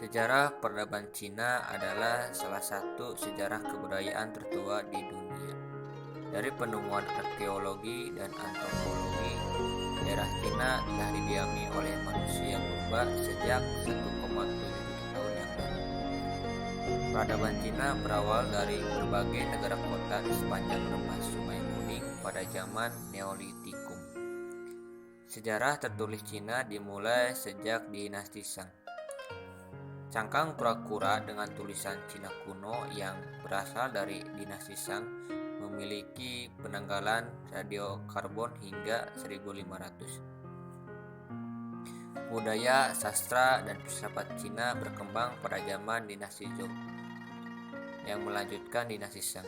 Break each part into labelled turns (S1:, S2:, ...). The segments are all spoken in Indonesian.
S1: Sejarah peradaban Cina adalah salah satu sejarah kebudayaan tertua di dunia. Dari penemuan arkeologi dan antropologi, daerah Cina telah didiami oleh manusia purba sejak 1,7 juta tahun yang lalu. Peradaban Cina berawal dari berbagai negara kota di sepanjang lembah Sungai Kuning pada zaman Neolitikum. Sejarah tertulis Cina dimulai sejak dinasti Shang. Cangkang kura-kura dengan tulisan Cina kuno yang berasal dari dinasti Shang memiliki penanggalan radiokarbon hingga 1500. Budaya, sastra, dan filsafat Cina berkembang pada zaman dinasti Zhou yang melanjutkan dinasti Shang.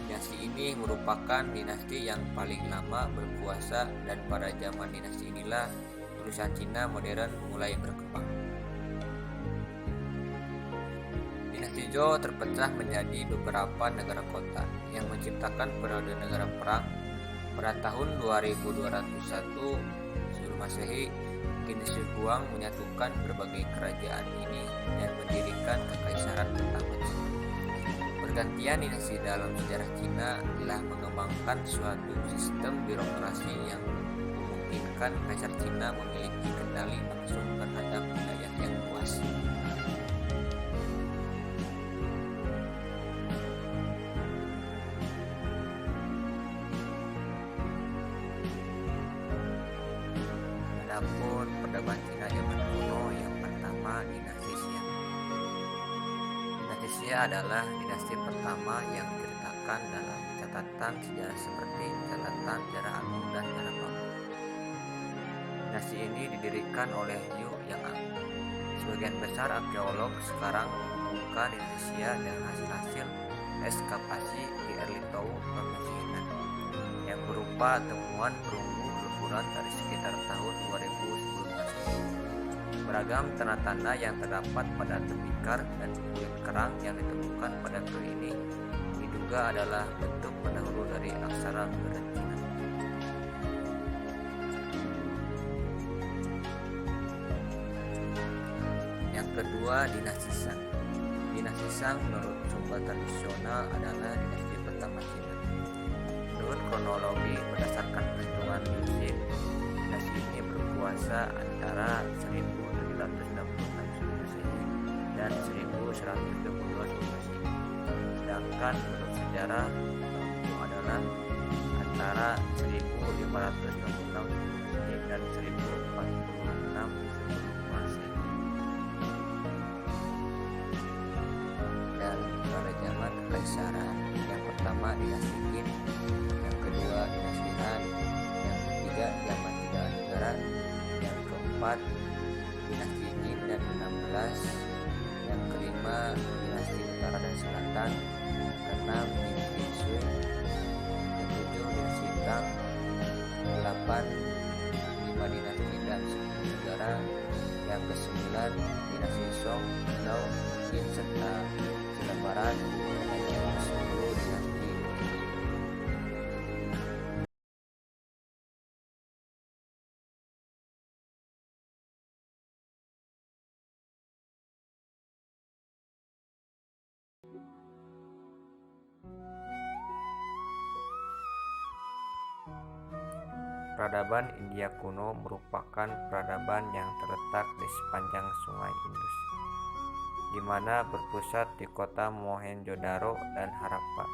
S1: Dinasti ini merupakan dinasti yang paling lama berkuasa, dan pada zaman dinasti inilah tulisan Cina modern mulai berkembang. Dinasti Zhou terpecah menjadi beberapa negara kota yang menciptakan periode negara perang. Pada tahun 2201 sebelum Masehi, dinasti Huang menyatukan berbagai kerajaan ini dan mendirikan kekaisaran pertama Cina. Pergantian dinasti dalam sejarah Cina telah mengembangkan suatu sistem birokrasi yang memungkinkan kaisar Cina memiliki kendali langsung terhadap wilayah yang luas. Adapun peradaban Cina zaman kuno yang pertama, dinasti Xia. Dinasti Xia adalah dinasti pertama yang diceritakan dalam catatan sejarah seperti catatan sejarah agung dan sejarah bambu. Dinasti ini didirikan oleh Liu yang Agung. Sebagian besar arkeolog sekarang menghubungkan dinasti Xia dengan hasil-hasil ekskavasi di Erlitou, provinsi Henan, yang berupa temuan perunggu berukuran dari sekitar tahun 2000 sebelum Masehi. Beragam tanda-tanda yang terdapat pada tembikar dan kulit kerang yang ditemukan pada kuil ini diduga adalah bentuk pendahulu dari aksara modern Cina. Yang kedua, dinasti Shang. Dinasti Shang menurut sumber tradisional adalah dinasti pertama Cina. Menurut kronologi berdasarkan perhitungan Liu Xin, dinasti ini berkuasa antara 1766 sebelum Masehi dan 1122 sebelum Masehi. Sedangkan menurut sejarah, itu adalah antara 1566 sebelum Masehi dan 1046 sebelum Masehi. Dan pada zaman kekaisaran, yang pertama dinasti Qin, yang kedua dinasti Han, yang ketiga zaman Tiga Negara, yang keempat dinasti Jin dan 16, yang kelima dinasti Utara dan Selatan, keenam dinasti Sui, ketujuh dinasti Tang, delapan lima dinasti dan 10 negara, yang kesembilan dinasti Song, Zhou, Qin serta Cina Barat, dan yang ke-10 dinasti Ming. Peradaban India kuno merupakan peradaban yang terletak di sepanjang Sungai Indus, di mana berpusat di kota Mohenjo-daro dan Harappa.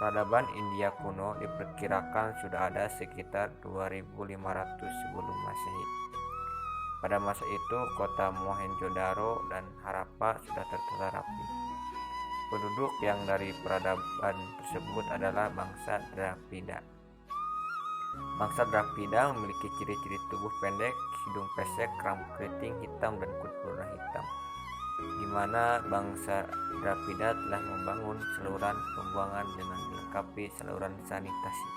S1: Peradaban India kuno diperkirakan sudah ada sekitar 2500 sebelum Masehi. Pada masa itu, kota Mohenjo-daro dan Harappa sudah tertata rapi. Penduduk yang dari peradaban tersebut adalah bangsa Dravida. Bangsa Dravida memiliki ciri-ciri tubuh pendek, hidung pesek, rambut keriting hitam, dan kulit berwarna hitam, di mana bangsa Dravida telah membangun saluran pembuangan dengan dilengkapi saluran sanitasi.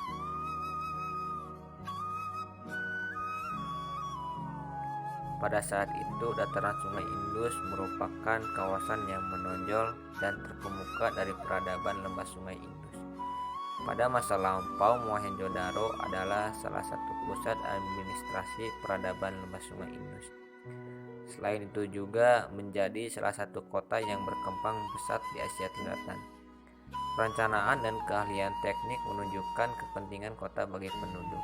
S1: Pada saat itu, dataran Sungai Indus merupakan kawasan yang menonjol dan terkemuka dari peradaban lembah Sungai Indus. Pada masa lampau, Mohenjo-daro adalah salah satu pusat administrasi peradaban lembah Sungai Indus. Selain itu juga menjadi salah satu kota yang berkembang pesat di Asia Selatan. Perencanaan dan keahlian teknik menunjukkan kepentingan kota bagi penduduk.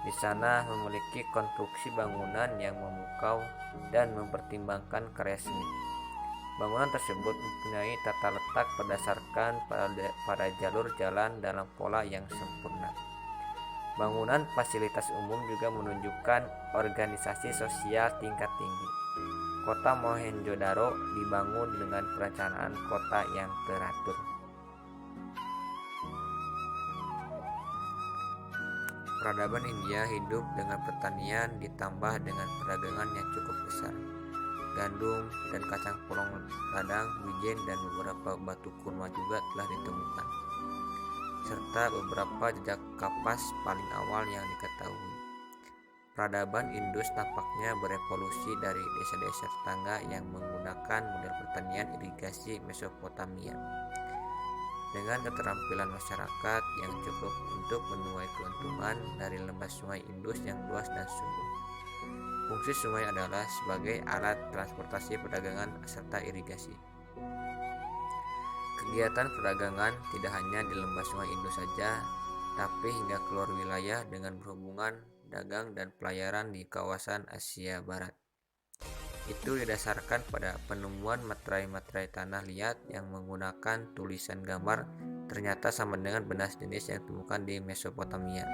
S1: Di sana memiliki konstruksi bangunan yang memukau dan mempertimbangkan karya seni. Bangunan tersebut mempunyai tata letak berdasarkan pada jalur jalan dalam pola yang sempurna. Bangunan fasilitas umum juga menunjukkan organisasi sosial tingkat tinggi. Kota Mohenjo-daro dibangun dengan perencanaan kota yang teratur. Peradaban India hidup dengan pertanian ditambah dengan perdagangan yang cukup besar. Gandum dan kacang polong ladang, wijen dan beberapa batu kurma juga telah ditemukan, serta beberapa jejak kapas paling awal yang diketahui. Peradaban Indus nampaknya berevolusi dari desa-desa tetangga yang menggunakan model pertanian irigasi Mesopotamia. Dengan keterampilan masyarakat yang cukup untuk menuai keuntungan dari lembah sungai Indus yang luas dan subur. Fungsi sungai adalah sebagai alat transportasi perdagangan serta irigasi. Kegiatan perdagangan tidak hanya di lembah sungai Indus saja, tapi hingga keluar wilayah dengan berhubungan dagang dan pelayaran di kawasan Asia Barat. Itu didasarkan pada penemuan materai-materai tanah liat yang menggunakan tulisan gambar ternyata sama dengan benda jenis yang ditemukan di Mesopotamia.